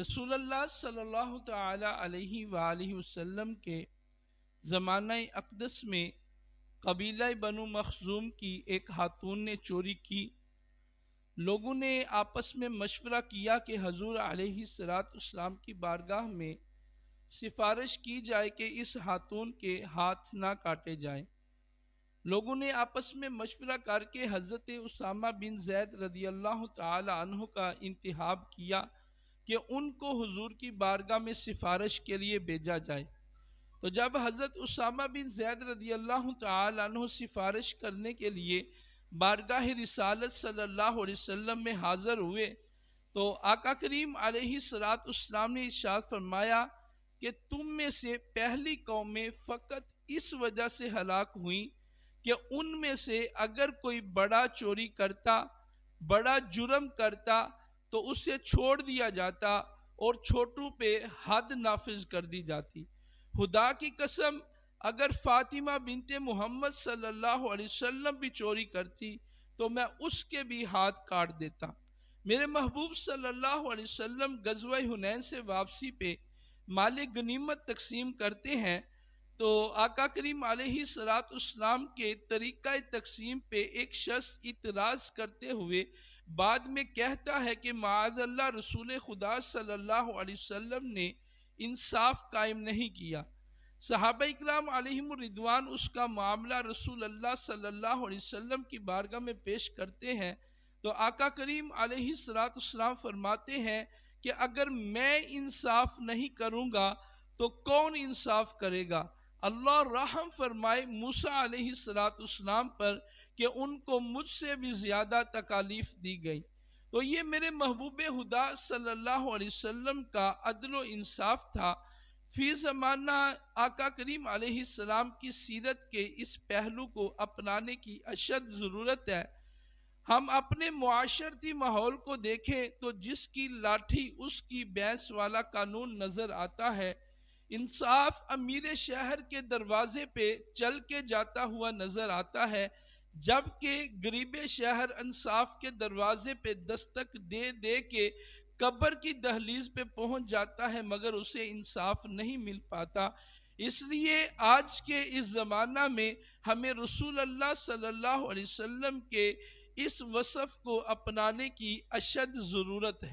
رسول اللہ صلی اللہ تعالی علیہ وآلہ وسلم کے زمانہ اقدس میں قبیلہ بنو مخزوم کی ایک خاتون نے چوری کی۔ لوگوں نے آپس میں مشورہ کیا کہ حضور علیہ السلام کی بارگاہ میں سفارش کی جائے کہ اس خاتون کے ہاتھ نہ کاٹے جائیں۔ لوگوں نے آپس میں مشورہ کر کے حضرت اسامہ بن زید رضی اللہ تعالی عنہ کا انتخاب کیا کہ ان کو حضور کی بارگاہ میں سفارش کے لیے بھیجا جائے۔ تو جب حضرت اسامہ بن زید رضی اللہ تعالی عنہ سفارش کرنے کے لیے بارگاہ رسالت صلی اللہ علیہ وسلم میں حاضر ہوئے تو آقا کریم علیہ السلام نے ارشاد فرمایا کہ تم میں سے پہلی قومیں فقط اس وجہ سے ہلاک ہوئیں کہ ان میں سے اگر کوئی بڑا چوری کرتا، بڑا جرم کرتا تو اسے چھوڑ دیا جاتا اور چھوٹوں پہ حد نافذ کر دی جاتی۔ خدا کی قسم اگر فاطمہ بنت محمد صلی اللہ علیہ وسلم بھی چوری کرتی تو میں اس کے بھی ہاتھ کاٹ دیتا۔ میرے محبوب صلی اللہ علیہ وسلم غزوہ حنین سے واپسی پہ مال غنیمت تقسیم کرتے ہیں تو آقا کریم علیہ السلام کے طریقہ تقسیم پہ ایک شخص اعتراض کرتے ہوئے بعد میں کہتا ہے کہ معاذ اللہ رسول خدا صلی اللہ علیہ وسلم نے انصاف قائم نہیں کیا۔ صحابہ اکرام علیہم الرضوان اس کا معاملہ رسول اللہ صلی اللہ علیہ وسلم کی بارگاہ میں پیش کرتے ہیں تو آقا کریم علیہ السلام فرماتے ہیں کہ اگر میں انصاف نہیں کروں گا تو کون انصاف کرے گا؟ اللہ رحم فرمائے موسیٰ علیہ السلام پر کہ ان کو مجھ سے بھی زیادہ تکالیف دی گئی۔ تو یہ میرے محبوب خدا صلی اللہ علیہ وسلم کا عدل و انصاف تھا۔ فی زمانہ آقا کریم علیہ السلام کی سیرت کے اس پہلو کو اپنانے کی اشد ضرورت ہے۔ ہم اپنے معاشرتی ماحول کو دیکھیں تو جس کی لاٹھی اس کی بھینس والا قانون نظر آتا ہے۔ انصاف امیر شہر کے دروازے پہ چل کے جاتا ہوا نظر آتا ہے، جبکہ غریب شہر انصاف کے دروازے پہ دستک دے دے کے قبر کی دہلیز پہ پہنچ جاتا ہے مگر اسے انصاف نہیں مل پاتا۔ اس لیے آج کے اس زمانہ میں ہمیں رسول اللہ صلی اللہ علیہ وسلم کے اس وصف کو اپنانے کی اشد ضرورت ہے۔